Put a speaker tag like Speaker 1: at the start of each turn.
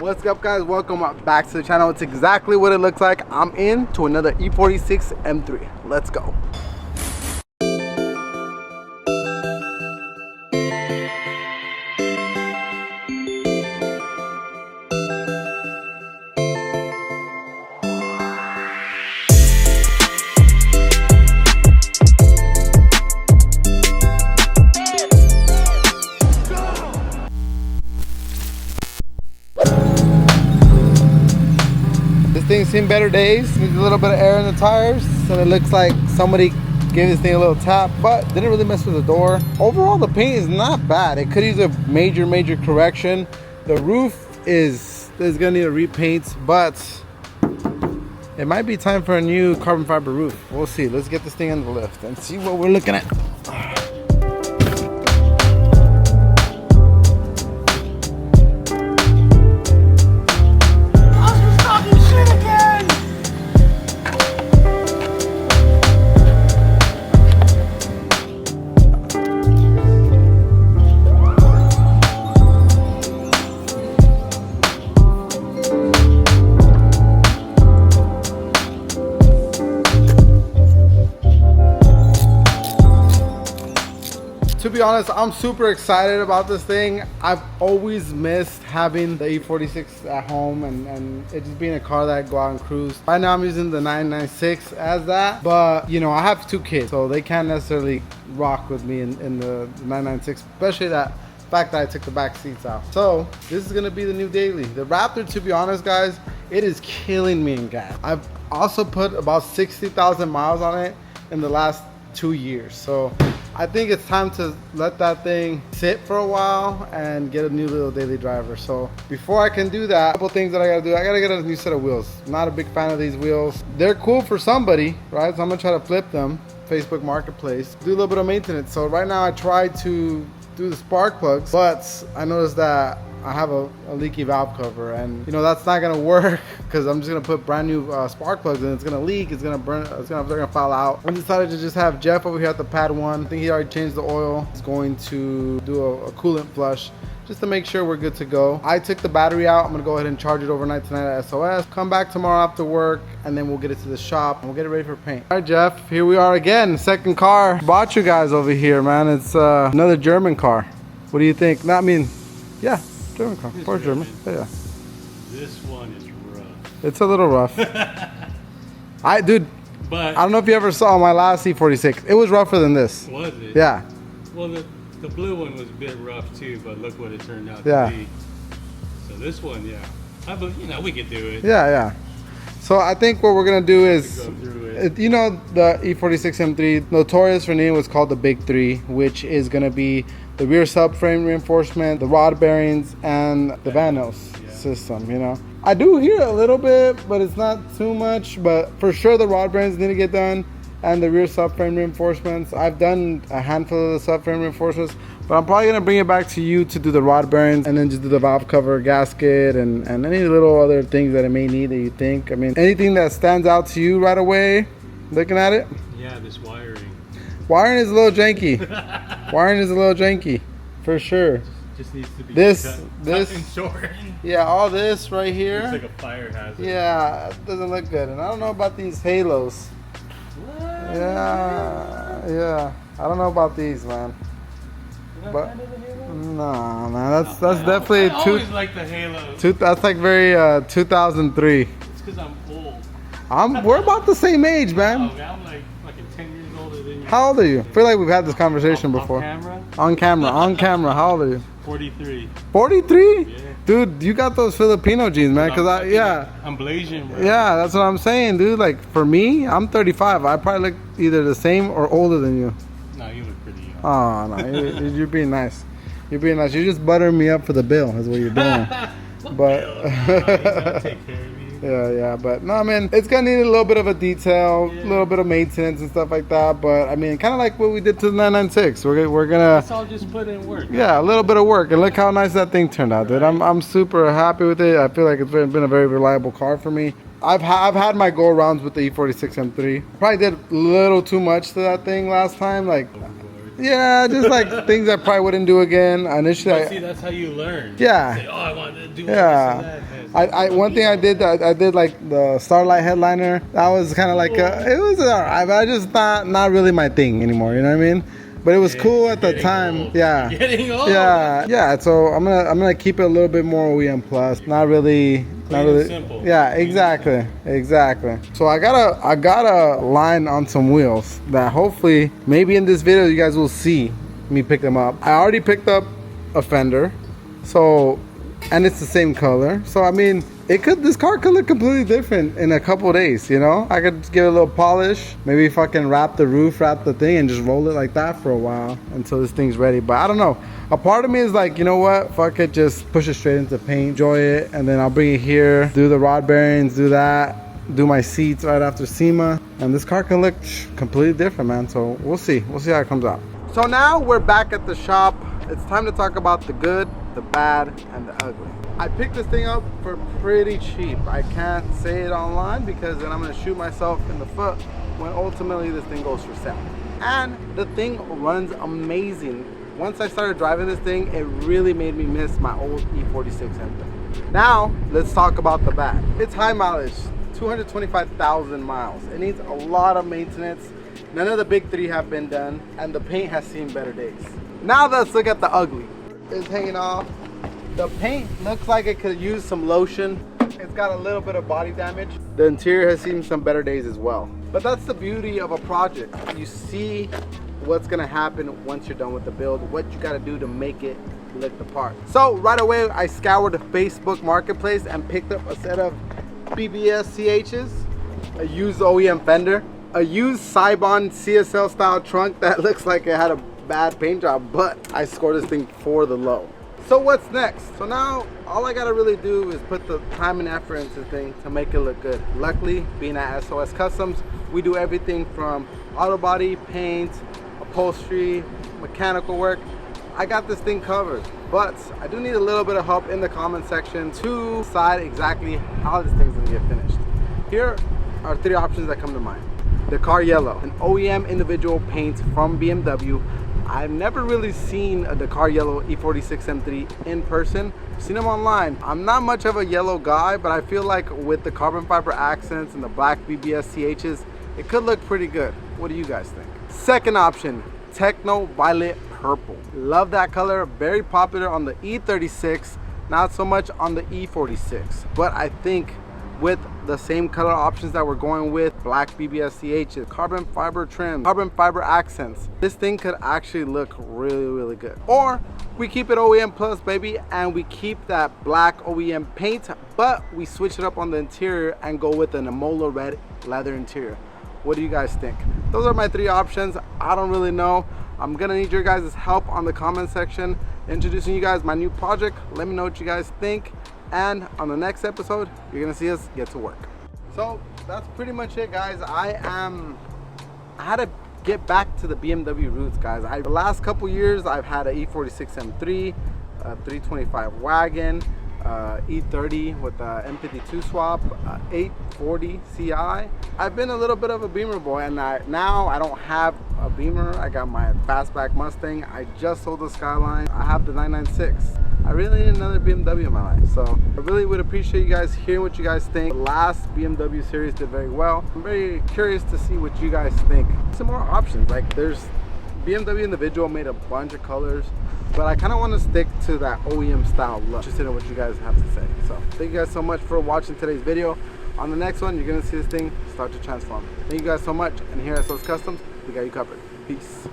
Speaker 1: What's up, guys? Welcome back to the channel. It's exactly what it looks like. I'm into another E46 M3. Let's go. This thing's seen better days. Needs a little bit of air in the tires, so it looks like somebody gave this thing a little tap, but didn't really mess with the door. Overall, the paint is not bad. It could use a major correction. The roof is gonna need a repaint, but it might be time for a new carbon fiber roof. We'll see. Let's get this thing in the lift and see what we're looking at. To be honest, I'm super excited about this thing. I've always missed having the E46 at home and it just being a car that I go out and cruise. Right now I'm using the 996 as that, but you know, I have 2 kids, so they can't necessarily rock with me in the 996, especially that fact that I took the back seats out. So this is gonna be the new daily. The Raptor, to be honest, guys, it is killing me in gas. I've also put about 60,000 miles on it in the last 2 years, so I think it's time to let that thing sit for a while and get a new little daily driver. So before I can do that, a couple things that I gotta do. I gotta get a new set of wheels. I'm not a big fan of these wheels. They're cool for somebody, right? So I'm gonna try to flip them, Facebook Marketplace, do a little bit of maintenance. So right now I tried to do the spark plugs, but I noticed that I have a leaky valve cover, and you know that's not gonna work because I'm just gonna put brand new spark plugs in. It's gonna leak, it's gonna burn, they're gonna fall out. I decided to just have Jeff over here at the pad 1. I think he already changed the oil. He's going to do a coolant flush just to make sure we're good to go. I took the battery out. I'm gonna go ahead and charge it overnight tonight at SOS. Come back tomorrow after work, and then we'll get it to the shop and we'll get it ready for paint. All right, Jeff, here we are again. Second car. Brought you guys over here, man. It's another German car. What do you think? No, I mean, yeah. German car, poor German. Yeah.
Speaker 2: This one is rough.
Speaker 1: It's a little rough. Dude, but I don't know if you ever saw my last E46. It was rougher than this. Was
Speaker 2: it?
Speaker 1: Yeah.
Speaker 2: Well, the blue one was a bit rough too, but look what it turned out to be. So this one, yeah. You know, we could do it.
Speaker 1: Yeah. So I think what we're gonna do is, you know, the E46 M3, notorious for needing what's called the Big 3, which is gonna be the rear subframe reinforcement, the rod bearings, and the Vanos system, you know. I do hear a little bit, but it's not too much, but for sure the rod bearings need to get done, and the rear subframe reinforcements. I've done a handful of the subframe reinforcements, but I'm probably gonna bring it back to you to do the rod bearings and then just do the valve cover, gasket, and any little other things that it may need that you think. I mean, anything that stands out to you right away, looking at it?
Speaker 2: Yeah, this wiring.
Speaker 1: Wiring is a little janky. Wiring is a little janky, for sure.
Speaker 2: Just needs to be
Speaker 1: this
Speaker 2: and short.
Speaker 1: Yeah, all this right here.
Speaker 2: It's like a fire hazard.
Speaker 1: Yeah, it doesn't look good. And I don't know about these halos.
Speaker 2: What?
Speaker 1: Yeah. I don't know about these, man. But no, man, that's definitely
Speaker 2: I always like the halos.
Speaker 1: That's like very 2003.
Speaker 2: It's because I'm old.
Speaker 1: We're about the same age, man.
Speaker 2: Oh, I'm like fucking 10 years older than you.
Speaker 1: How old are you? I feel like we've had this conversation before. On camera. How old are you?
Speaker 2: 43.
Speaker 1: 43?
Speaker 2: Yeah.
Speaker 1: Dude, you got those Filipino genes, man. Cause
Speaker 2: I'm Blasian, bro.
Speaker 1: Yeah, that's what I'm saying, dude. Like for me, I'm 35. I probably look either the same or older than you.
Speaker 2: No, you look pretty young.
Speaker 1: Oh no, you're being nice. You're being nice. You're just buttering me up for the bill. Is what you're doing. But
Speaker 2: I'll take care of you.
Speaker 1: Yeah, but no, I mean, it's gonna need a little bit of a detail, a little bit of maintenance and stuff like that. But I mean, kind of like what we did to the 996. We're gonna.
Speaker 2: It's all just put in work.
Speaker 1: Yeah, a little bit of work, and look how nice that thing turned out, dude. I'm super happy with it. I feel like it's been a very reliable car for me. I've had my go-arounds with the E46 M3. Probably did a little too much to that thing last time. Like, Yeah, just like things I probably wouldn't do again. Initially,
Speaker 2: But see, that's how you learn.
Speaker 1: Yeah.
Speaker 2: Say, oh, I want to do
Speaker 1: yeah.
Speaker 2: this and that.
Speaker 1: One thing I did like the Starlight headliner. That was kind of like it was alright, but I just not really my thing anymore. You know what I mean? But it was cool at the time.
Speaker 2: Old.
Speaker 1: Yeah.
Speaker 2: You're getting old.
Speaker 1: Yeah. So I'm gonna keep it a little bit more OEM plus. Not really.
Speaker 2: Simple.
Speaker 1: Yeah, exactly. So I got a line on some wheels that hopefully maybe in this video you guys will see me pick them up. I already picked up a fender, so, and it's the same color. So I mean, this car could look completely different in a couple of days, you know? I could give it a little polish, maybe fucking wrap the thing and just roll it like that for a while until this thing's ready. But I don't know. A part of me is like, you know what? Fuck it, just push it straight into paint, enjoy it, and then I'll bring it here, do the rod bearings, do that, do my seats right after SEMA, and this car can look completely different, man. So we'll see how it comes out. So now we're back at the shop. It's time to talk about the good, the bad, and the ugly. I picked this thing up for pretty cheap. I can't say it online because then I'm gonna shoot myself in the foot when ultimately this thing goes for sale. And the thing runs amazing. Once I started driving this thing, it really made me miss my old E46 M3. Now, let's talk about the bad. It's high mileage, 225,000 miles. It needs a lot of maintenance. None of the big three have been done, and the paint has seen better days. Now let's look at the ugly. It's hanging off. The paint looks like it could use some lotion. It's got a little bit of body damage. The interior has seen some better days as well. But that's the beauty of a project. You see what's gonna happen once you're done with the build, what you gotta do to make it look the part. So right away, I scoured the Facebook Marketplace and picked up a set of BBS CHs, a used OEM fender, a used Cybon CSL style trunk that looks like it had a bad paint job, but I scored this thing for the low. So what's next? So now all I gotta really do is put the time and effort into the thing to make it look good. Luckily, being at SOS Customs, we do everything from auto body, paint, upholstery, mechanical work. I got this thing covered, but I do need a little bit of help in the comment section to decide exactly how this thing's gonna get finished. Here are 3 options that come to mind. The car yellow, an OEM individual paint from BMW. I've never really seen a Dakar yellow E46 M3 in person. I've seen them online. I'm not much of a yellow guy, but I feel like with the carbon fiber accents and the black BBS CHs, it could look pretty good. What do you guys think? Second option, Techno Violet Purple. Love that color, very popular on the E36, not so much on the E46. But I think with the same color options that we're going with, black BBS CHs, carbon fiber trim, carbon fiber accents, this thing could actually look really good. Or we keep it OEM plus, baby, and we keep that black OEM paint, but we switch it up on the interior and go with an Amola red leather interior. What do you guys think? Those are my 3 options. I don't really know. I'm gonna need your guys' help on the comment section, introducing you guys my new project. Let me know what you guys think. And on the next episode, you're gonna see us get to work. So that's pretty much it, guys. I had to get back to the BMW roots, guys. The last couple years, I've had an E46 M3, a 325 wagon, E30 with a M52 swap, 840 Ci. I've been a little bit of a Beamer boy, and now I don't have a Beamer. I got my fastback Mustang. I just sold the Skyline. I have the 996. I really need another BMW in my life, so I really would appreciate you guys hearing what you guys think. The last BMW series did very well. I'm very curious to see what you guys think. Some more options, like there's BMW individual made a bunch of colors, but I kind of want to stick to that OEM style look. Interested in what you guys have to say. So thank you guys so much for watching today's video. On the next one, you're gonna see this thing start to transform. Thank you guys so much, and here at SOS Customs, we got you covered. Peace.